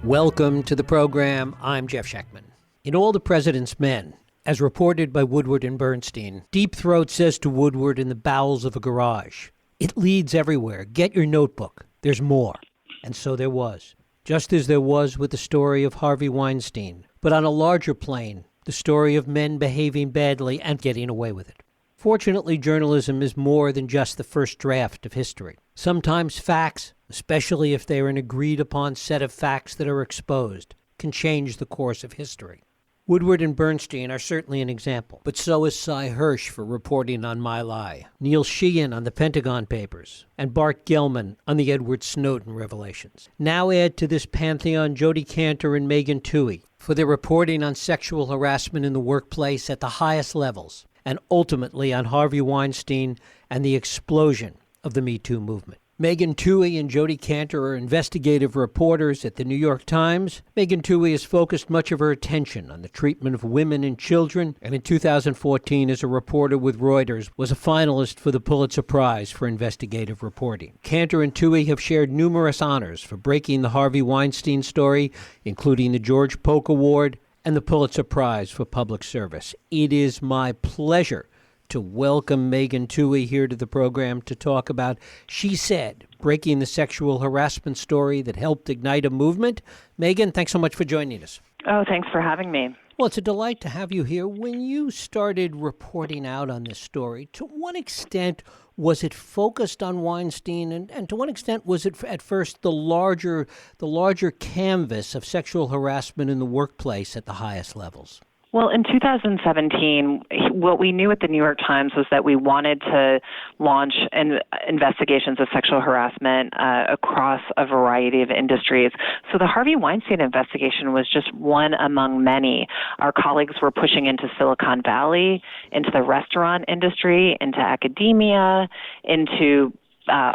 Welcome to the program. I'm Jeff Schechtman. In All the President's Men, as reported by Woodward and Bernstein, Deep Throat says to Woodward in the bowels of a garage, "It leads everywhere. Get your notebook. There's more." And so there was. Just as there was with the story of Harvey Weinstein, but on a larger plane, the story of men behaving badly and getting away with it. Fortunately, journalism is more than just the first draft of history. Sometimes facts, especially if they are an agreed-upon set of facts that are exposed, can change the course of history. Woodward and Bernstein are certainly an example, but so is Cy Hirsch for reporting on My Lai, Neil Sheehan on the Pentagon Papers, and Bart Gellman on the Edward Snowden revelations. Now add to this pantheon Jodi Kantor and Megan Twohey for their reporting on sexual harassment in the workplace at the highest levels, and ultimately on Harvey Weinstein and the explosion of the Me Too movement. Megan Twohey and Jodi Kantor are investigative reporters at the New York Times. Megan Twohey has focused much of her attention on the treatment of women and children, and in 2014, as a reporter with Reuters, was a finalist for the Pulitzer Prize for investigative reporting. Kantor and Twohey have shared numerous honors for breaking the Harvey Weinstein story, including the George Polk Award and the Pulitzer Prize for public service. It is my pleasure to welcome Megan Twohey here to the program to talk about She Said, breaking the sexual harassment story that helped ignite a movement. Megan, thanks so much for joining us. Oh, thanks for having me. Well, it's a delight to have you here. When you started reporting out on this story, to what extent was it focused on Weinstein, and to what extent was it at first the larger canvas of sexual harassment in the workplace at the highest levels? Well, in 2017, what we knew at the New York Times was that we wanted to launch investigations of sexual harassment across a variety of industries. So the Harvey Weinstein investigation was just one among many. Our colleagues were pushing into Silicon Valley, into the restaurant industry, into academia, into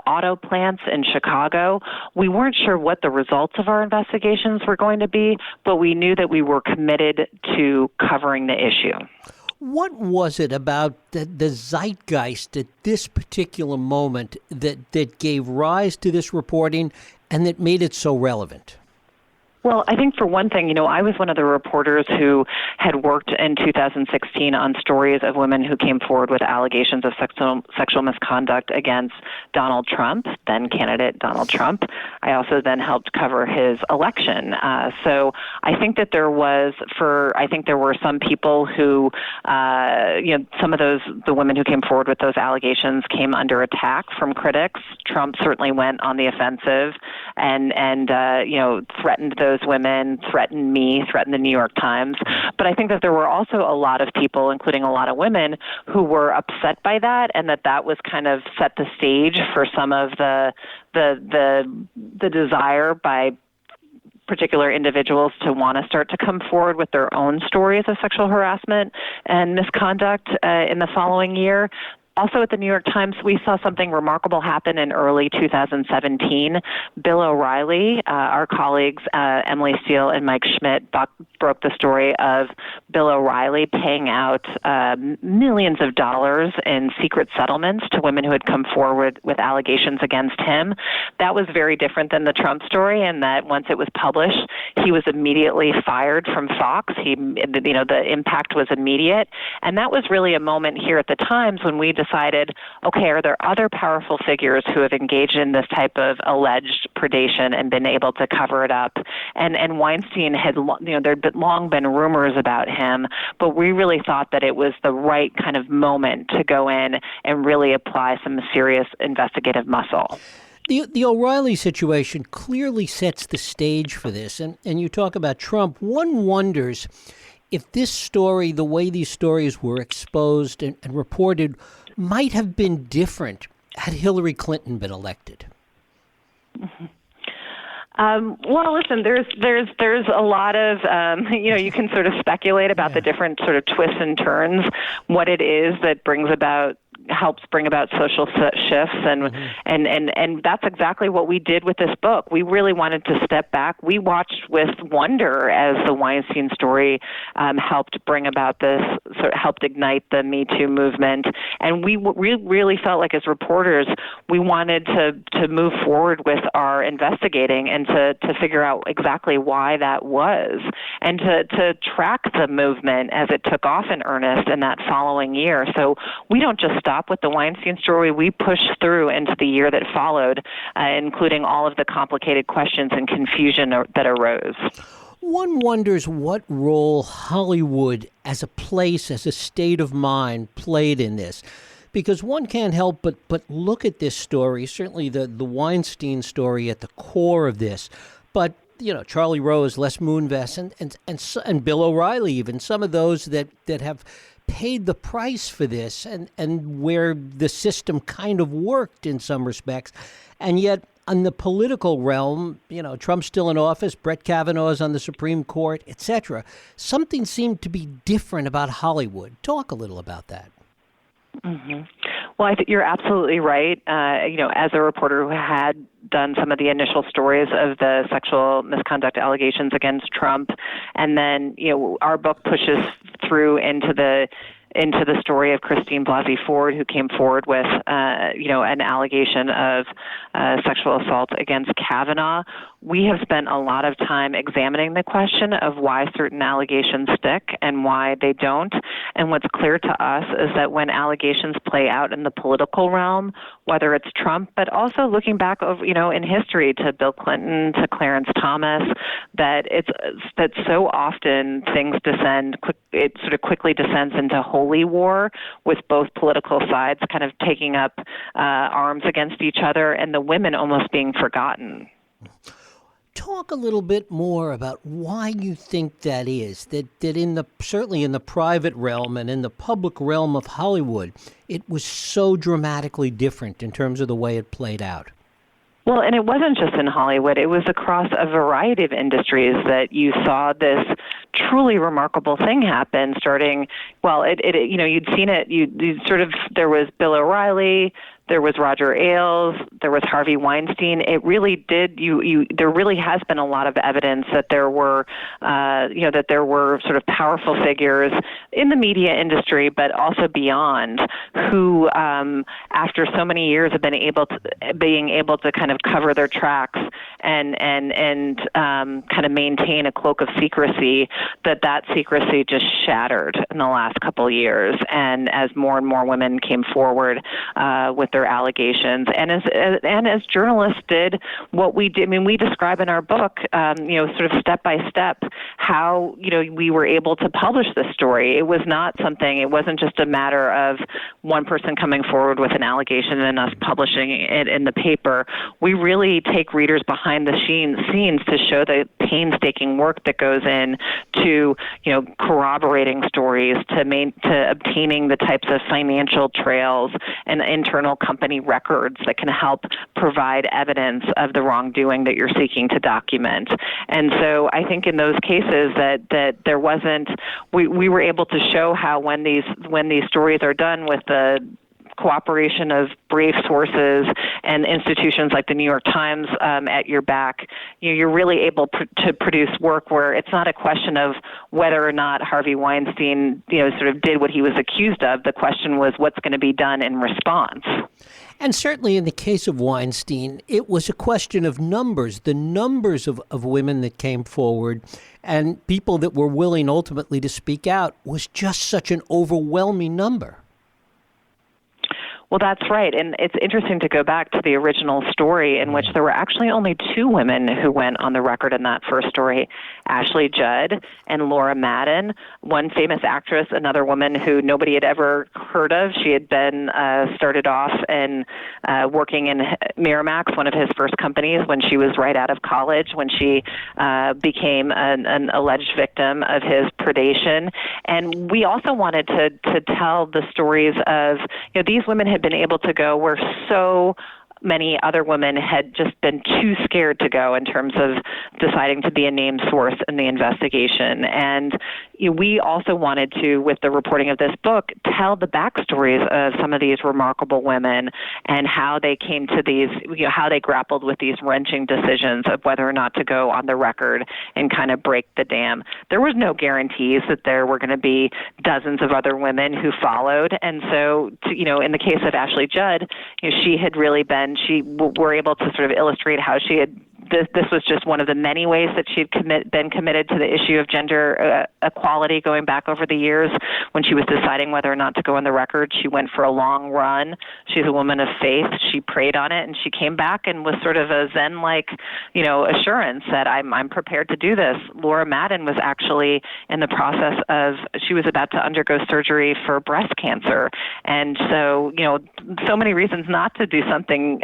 auto plants in Chicago. We weren't sure what the results of our investigations were going to be, but we knew that we were committed to covering the issue. What was it about the zeitgeist at this particular moment that gave rise to this reporting and that made it so relevant? Well, I think for one thing, I was one of the reporters who had worked in 2016 on stories of women who came forward with allegations of sexual misconduct against Donald Trump, then candidate Donald Trump. I also then helped cover his election. So I think that there were some people who, some of the women who came forward with those allegations came under attack from critics. Trump certainly went on the offensive and threatened those women, threatened me, threatened the New York Times. But I think that there were also a lot of people, including a lot of women, who were upset by that, and that was kind of set the stage for some of the desire by particular individuals to want to start to come forward with their own stories of sexual harassment and misconduct in the following year. Also at the New York Times, we saw something remarkable happen in early 2017. Bill O'Reilly, our colleagues, Emily Steele and Mike Schmidt, broke the story of Bill O'Reilly paying out millions of dollars in secret settlements to women who had come forward with allegations against him. That was very different than the Trump story, in that once it was published, he was immediately fired from Fox. The impact was immediate. And that was really a moment here at the Times when we decided, okay, are there other powerful figures who have engaged in this type of alleged predation and been able to cover it up? And Weinstein had, there'd long been rumors about him, but we really thought that it was the right kind of moment to go in and really apply some serious investigative muscle. The O'Reilly situation clearly sets the stage for this. And you talk about Trump. One wonders if this story, the way these stories were exposed and reported, might have been different had Hillary Clinton been elected. Mm-hmm. Well, listen, there's a lot of, you can sort of speculate about the different sort of twists and turns, what it is that brings about helps bring about social shifts, and that's exactly what we did with this book. We really wanted to step back. We watched with wonder as the Weinstein story helped bring about this, helped ignite the Me Too movement, and we really felt like as reporters we wanted to move forward with our investigating and to figure out exactly why that was, and to track the movement as it took off in earnest in that following year. So we don't just stop with the Weinstein story. We pushed through into the year that followed, including all of the complicated questions and confusion that arose. One wonders what role Hollywood as a place, as a state of mind, played in this. Because one can't help but look at this story, certainly the Weinstein story at the core of this. But, Charlie Rose, Les Moonves, and Bill O'Reilly, even some of those that have paid the price for this and where the system kind of worked in some respects. And yet, on the political realm, Trump's still in office, Brett Kavanaugh's on the Supreme Court, etc. Something seemed to be different about Hollywood. Talk a little about that. Mm-hmm. Well, I think you're absolutely right. As a reporter who had done some of the initial stories of the sexual misconduct allegations against Trump, and then, our book pushes through into the story of Christine Blasey Ford, who came forward with, an allegation of sexual assault against Kavanaugh. We have spent a lot of time examining the question of why certain allegations stick and why they don't. And what's clear to us is that when allegations play out in the political realm, whether it's Trump, but also looking back over, in history to Bill Clinton, to Clarence Thomas, that so often things it sort of quickly descends into holy war, with both political sides kind of taking up arms against each other and the women almost being forgotten. Talk a little bit more about why you think that is, that certainly in the private realm and in the public realm of Hollywood, it was so dramatically different in terms of the way it played out. Well, and it wasn't just in Hollywood. It was across a variety of industries that you saw this truly remarkable thing happen. Starting, you'd seen it. There was Bill O'Reilly, there was Roger Ailes, there was Harvey Weinstein. It really did. There really has been a lot of evidence that there were, sort of powerful figures in the media industry, but also beyond, who, after so many years of being able to kind of cover their tracks and kind of maintain a cloak of secrecy, that secrecy just shattered in the last couple of years. And as more and more women came forward with their allegations, and as journalists did what we did. I mean, we describe in our book, sort of step by step, how we were able to publish this story. It wasn't just a matter of one person coming forward with an allegation and us publishing it in the paper. We really take readers behind the scenes to show the painstaking work that goes in to corroborating stories, to obtaining the types of financial trails and internal company records that can help provide evidence of the wrongdoing that you're seeking to document. And so I think in those cases that there wasn't, we were able to show how when these stories are done with the cooperation of brave sources and institutions like the New York Times at your back, you're really able to produce work where it's not a question of whether or not Harvey Weinstein, sort of did what he was accused of. The question was what's going to be done in response. And certainly in the case of Weinstein, it was a question of numbers, the numbers of women that came forward and people that were willing ultimately to speak out was just such an overwhelming number. Well, that's right. And it's interesting to go back to the original story in which there were actually only two women who went on the record in that first story, Ashley Judd and Laura Madden, one famous actress, another woman who nobody had ever heard of. She had been started off and working in Miramax, one of his first companies, when she was right out of college, when she became an alleged victim of his predation. And we also wanted to tell the stories of, these women had been able to go where so many other women had just been too scared to go in terms of deciding to be a named source in the investigation. And we also wanted to, with the reporting of this book, tell the backstories of some of these remarkable women and how they came to these, how they grappled with these wrenching decisions of whether or not to go on the record and kind of break the dam. There was no guarantees that there were going to be dozens of other women who followed. And so, in the case of Ashley Judd, she had really been, were able to sort of illustrate how she had, this was just one of the many ways that she'd been committed to the issue of gender equality going back over the years. When she was deciding whether or not to go on the record, she went for a long run. She's a woman of faith. She prayed on it, and she came back and was sort of a Zen-like, assurance that I'm prepared to do this. Laura Madden was actually in the process of, she was about to undergo surgery for breast cancer. And so, so many reasons not to do something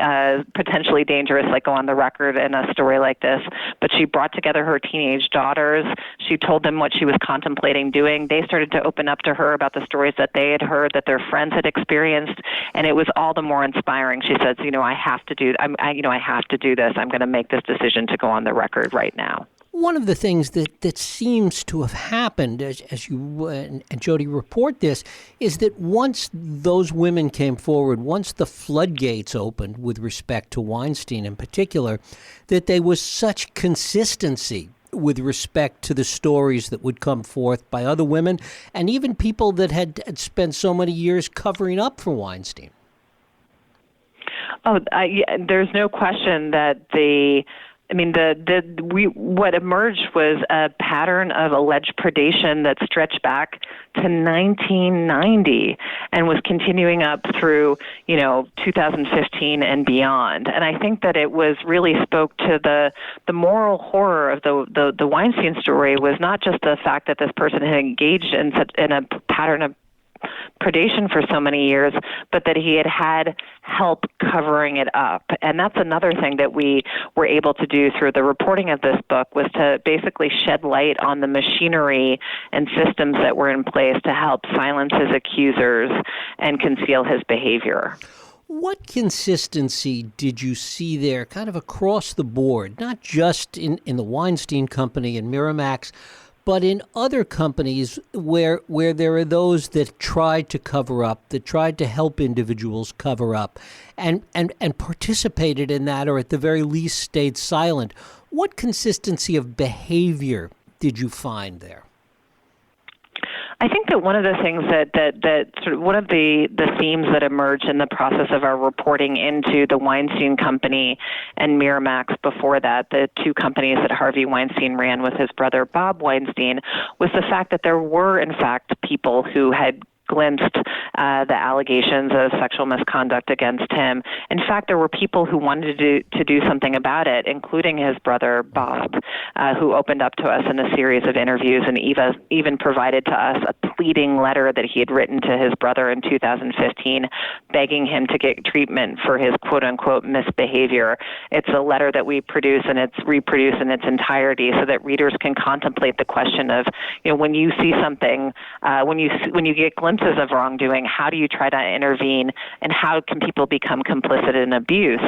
potentially dangerous like go on the record in a story like this, but she brought together her teenage daughters. She told them what she was contemplating doing. They started to open up to her about the stories that they had heard, that their friends had experienced, and it was all the more inspiring. She says, I have to do this. I'm going to make this decision to go on the record right now. One of the things that seems to have happened, as you and Jody report this, is that once those women came forward, once the floodgates opened with respect to Weinstein in particular, that there was such consistency with respect to the stories that would come forth by other women and even people that had spent so many years covering up for Weinstein. There's no question that what emerged was a pattern of alleged predation that stretched back to 1990 and was continuing up through, 2015 and beyond. And I think that it was really spoke to the moral horror of the Weinstein story was not just the fact that this person had engaged in a pattern of predation for so many years, but that he had help covering it up. And that's another thing that we were able to do through the reporting of this book was to basically shed light on the machinery and systems that were in place to help silence his accusers and conceal his behavior. What consistency did you see there kind of across the board, not just in the Weinstein Company and Miramax, but in other companies where there are those that tried to cover up, that tried to help individuals cover up and participated in that, or at the very least stayed silent? What consistency of behavior did you find there? I think that one of the things that sort of one of the themes that emerged in the process of our reporting into the Weinstein Company and Miramax before that, the two companies that Harvey Weinstein ran with his brother Bob Weinstein, was the fact that there were, in fact, people who had glimpsed the allegations of sexual misconduct against him. In fact, there were people who wanted to do something about it, including his brother Bob, who opened up to us in a series of interviews and even provided to us a pleading letter that he had written to his brother in 2015, begging him to get treatment for his quote-unquote misbehavior. It's a letter that we produce and it's reproduced in its entirety so that readers can contemplate the question of, when you see something, when you get glimpses of wrongdoing, how do you try to intervene, and how can people become complicit in abuse?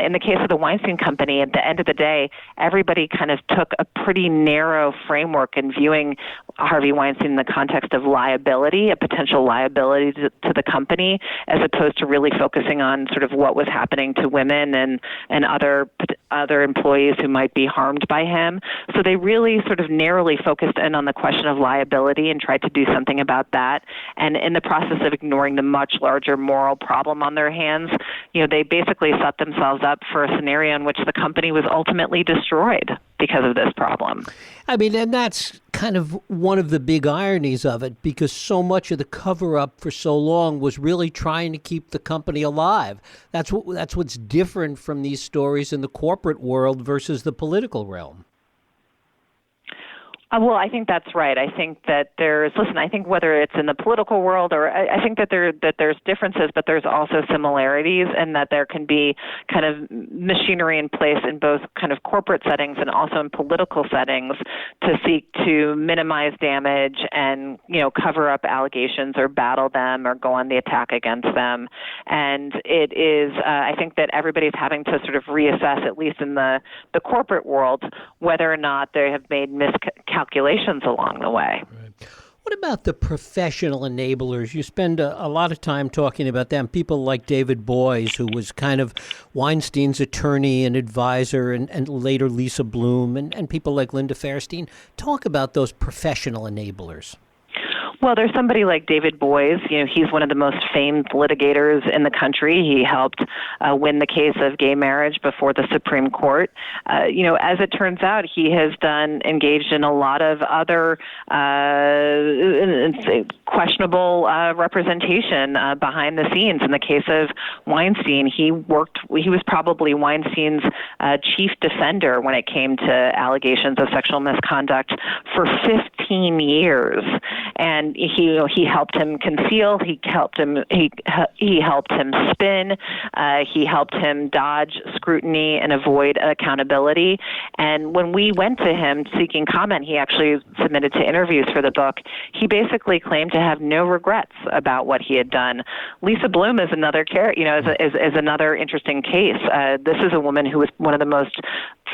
In the case of the Weinstein Company, at the end of the day, everybody kind of took a pretty narrow framework in viewing Harvey Weinstein in the context of liability, a potential liability to the company, as opposed to really focusing on sort of what was happening to women and other employees who might be harmed by him. So they really sort of narrowly focused in on the question of liability and tried to do something about that. And in the process of ignoring the much larger moral problem on their hands, they basically set themselves up for a scenario in which the company was ultimately destroyed because of this problem. I mean, and that's kind of one of the big ironies of it, because so much of the cover-up for so long was really trying to keep the company alive. That's what's different from these stories in the corporate world versus the political realm. Well, I think that's right. I think that I think whether it's in the political world or I think that there's differences, but there's also similarities, and that there can be kind of machinery in place in both kind of corporate settings and also in political settings to seek to minimize damage and, cover up allegations or battle them or go on the attack against them. And it is, I think that everybody's having to sort of reassess, at least in the corporate world, whether or not they have made miscalculations along the way. Right. What about the professional enablers? You spend a lot of time talking about them. People like David Boies, who was kind of Weinstein's attorney and advisor, and later Lisa Bloom, and people like Linda Fairstein. Talk about those professional enablers. Well, there's somebody like David Boies. He's one of the most famed litigators in the country. He helped win the case of gay marriage before the Supreme Court. As it turns out, he has engaged in a lot of other questionable representation behind the scenes. In the case of Weinstein, he was probably Weinstein's chief defender when it came to allegations of sexual misconduct for 15 years. And he helped him conceal. He helped him spin. He helped him dodge scrutiny and avoid accountability. And when we went to him seeking comment, he actually submitted to interviews for the book. He basically claimed to have no regrets about what he had done. Lisa Bloom is another is another interesting case. This is a woman who was one of the most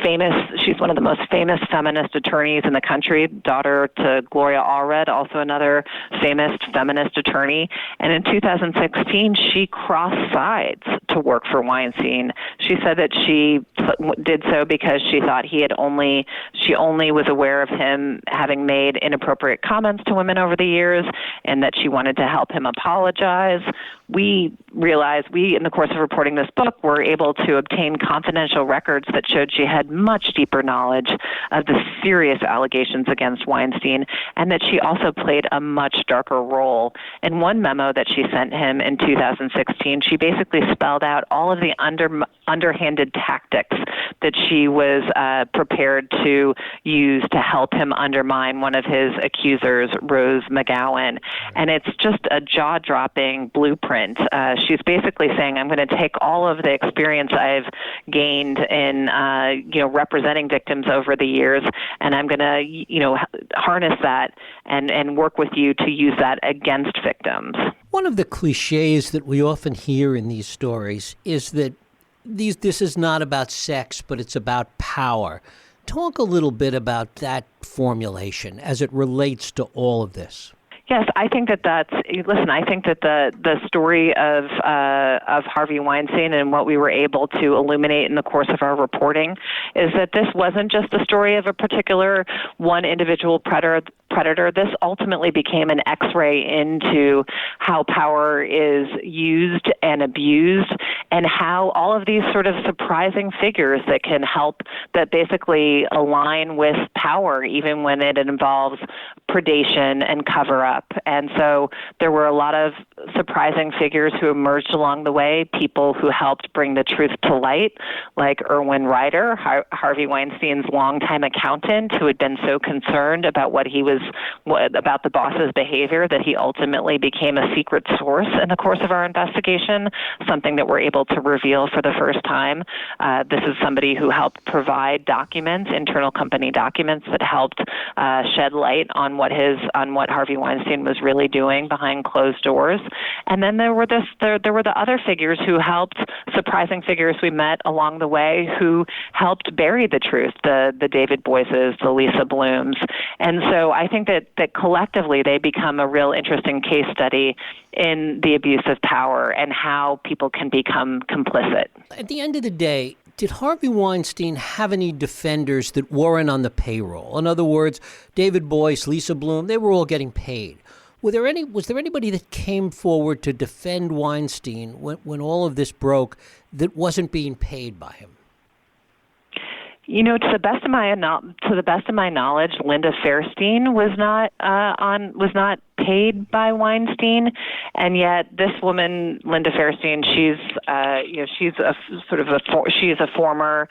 famous. She's one of the most famous feminist attorneys in the country, daughter to Gloria Allred, also another famous feminist attorney. And in 2016, she crossed sides to work for Weinstein. She said that she did so because she thought she only was aware of him having made inappropriate comments to women over the years, and that she wanted to help him apologize. We realized, in the course of reporting this book, were able to obtain confidential records that showed she had much deeper knowledge of the serious allegations against Weinstein, and that she also played a much darker role. In one memo that she sent him in 2016, she basically spelled out all of the underhanded tactics that she was prepared to use to help him undermine one of his accusers, Rose McGowan. And it's just a jaw-dropping blueprint. She's basically saying, I'm going to take all of the experience I've gained in representing victims over the years, and I'm going to harness that and work with you to use that against victims. One of the cliches that we often hear in these stories is that this is not about sex, but it's about power. Talk a little bit about that formulation as it relates to all of this. Yes, I think I think that the story of Harvey Weinstein and what we were able to illuminate in the course of our reporting is that this wasn't just the story of a particular one individual predator. This ultimately became an X-ray into how power is used and abused, and how all of these sort of surprising figures that basically align with power, even when it involves predation and cover-up. And so there were a lot of surprising figures who emerged along the way, people who helped bring the truth to light, like Erwin Ryder, Harvey Weinstein's longtime accountant, who had been so concerned about about the boss's behavior that he ultimately became a secret source in the course of our investigation, something that we're able to reveal for the first time. This is somebody who helped provide documents, internal company documents, that helped shed light on what Harvey Weinstein was really doing behind closed doors. And then there were the other figures who helped, surprising figures we met along the way, who helped bury the truth, the David Boises, the Lisa Blooms. And so I think that collectively they become a real interesting case study in the abuse of power and how people can become complicit. At the end of the day, did Harvey Weinstein have any defenders that weren't on the payroll? In other words, David Boies, Lisa Bloom, they were all getting paid. Was there anybody that came forward to defend Weinstein when all of this broke that wasn't being paid by him? To the best of my knowledge, Linda Fairstein was not paid by Weinstein, and yet this woman, Linda Fairstein, she's a former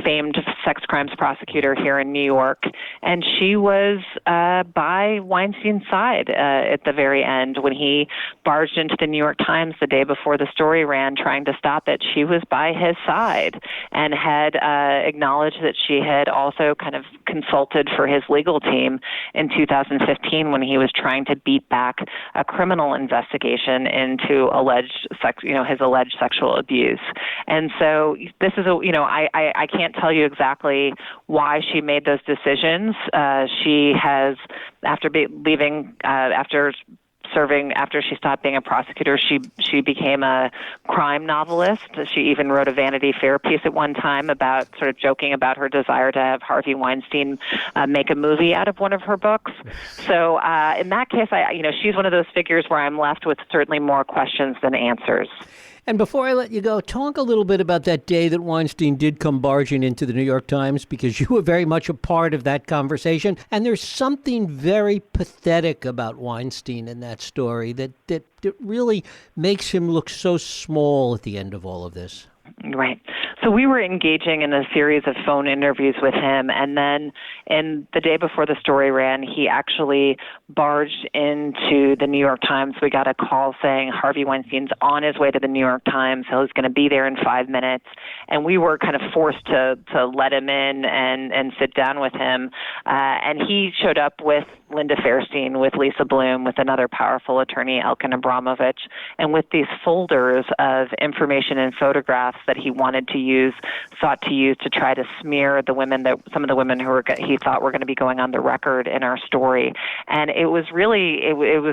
famed sex crimes prosecutor here in New York, and she was by Weinstein's side at the very end when he barged into the New York Times the day before the story ran, trying to stop it. She was by his side and had acknowledged that she had also kind of consulted for his legal team in 2015 when he was trying to beat back a criminal investigation into alleged his alleged sexual abuse. And so this is I can't tell you exactly why she made those decisions. She has, after she stopped being a prosecutor, she became a crime novelist. She even wrote a Vanity Fair piece at one time about sort of joking about her desire to have Harvey Weinstein make a movie out of one of her books. So in that case, she's one of those figures where I'm left with certainly more questions than answers. And before I let you go, talk a little bit about that day that Weinstein did come barging into the New York Times, because you were very much a part of that conversation. And there's something very pathetic about Weinstein in that story that really makes him look so small at the end of all of this. Right. So we were engaging in a series of phone interviews with him, and then the day before the story ran, he actually barged into the New York Times. We got a call saying Harvey Weinstein's on his way to the New York Times. He's going to be there in 5 minutes. And we were kind of forced to let him in and sit down with him. And he showed up with Linda Fairstein, with Lisa Bloom, with another powerful attorney, Elkin Abramovich, and with these folders of information and photographs that he sought to use to try to smear some of the women who he thought were going to be going on the record in our story. And it was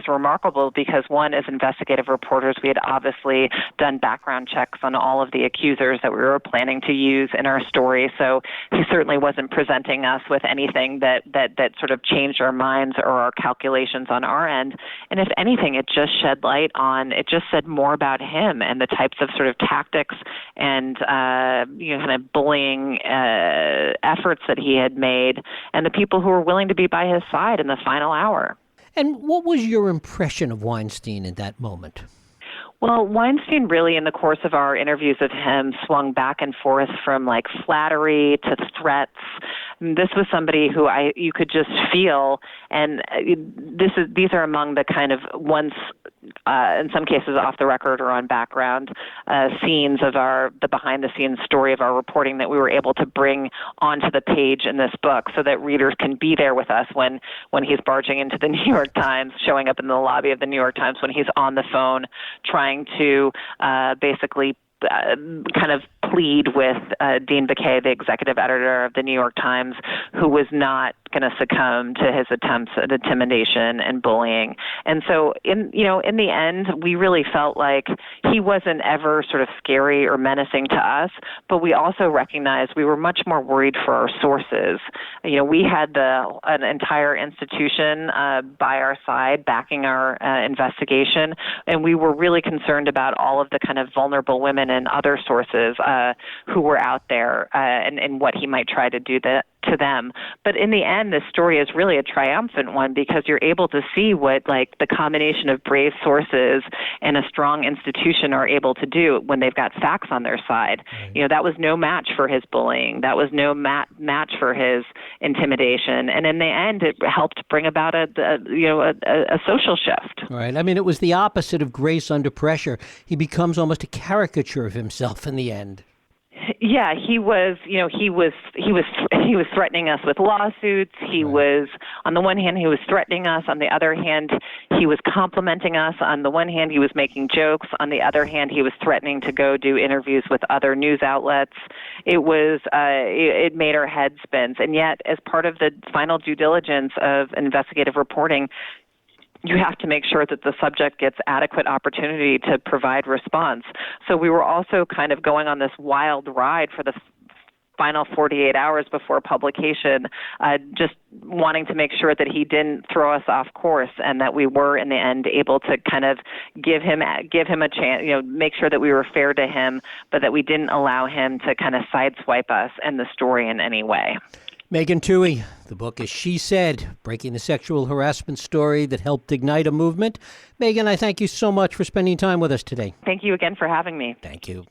remarkable because, one, as investigative reporters, we had obviously done background checks on all of the accusers that we were planning to use in our story. So he certainly wasn't presenting us with anything that sort of changed our minds or our calculations on our end. And if anything, it just said more about him and the types of sort of tactics and kind of bullying efforts that he had made, and the people who were willing to be by his side in the final hour. And what was your impression of Weinstein in that moment? Well, Weinstein really, in the course of our interviews of him, swung back and forth from like flattery to threats. This was somebody who you could just feel, and these are among the kind of once, in some cases off the record or on background scenes of the behind the scenes story of our reporting that we were able to bring onto the page in this book, so that readers can be there with us when he's barging into the New York Times, showing up in the lobby of the New York Times, when he's on the phone trying to basically kind of plead with Dean Baquet, the executive editor of the New York Times, who was not going to succumb to his attempts at intimidation and bullying. And so in the end, we really felt like he wasn't ever sort of scary or menacing to us, but we also recognized we were much more worried for our sources. We had an entire institution by our side backing our investigation, and we were really concerned about all of the kind of vulnerable women and other sources who were out there and what he might try to do to them. But in the end, this story is really a triumphant one, because you're able to see what the combination of brave sources and a strong institution are able to do when they've got facts on their side. Right. That was no match for his bullying. That was no match for his intimidation. And in the end, it helped bring about a social shift. Right. I mean, it was the opposite of grace under pressure. He becomes almost a caricature of himself in the end. Yeah, he was threatening us with lawsuits. He was, on the one hand, he was threatening us. On the other hand, he was complimenting us. On the one hand, he was making jokes. On the other hand, he was threatening to go do interviews with other news outlets. It made our heads spin. And yet, as part of the final due diligence of investigative reporting, you have to make sure that the subject gets adequate opportunity to provide response. So we were also kind of going on this wild ride for the final 48 hours before publication, just wanting to make sure that he didn't throw us off course, and that we were in the end able to kind of give him a chance, make sure that we were fair to him, but that we didn't allow him to kind of sideswipe us and the story in any way. Megan Twohey, the book is She Said, Breaking the Sexual Harassment Story That Helped Ignite a Movement. Megan, I thank you so much for spending time with us today. Thank you again for having me. Thank you.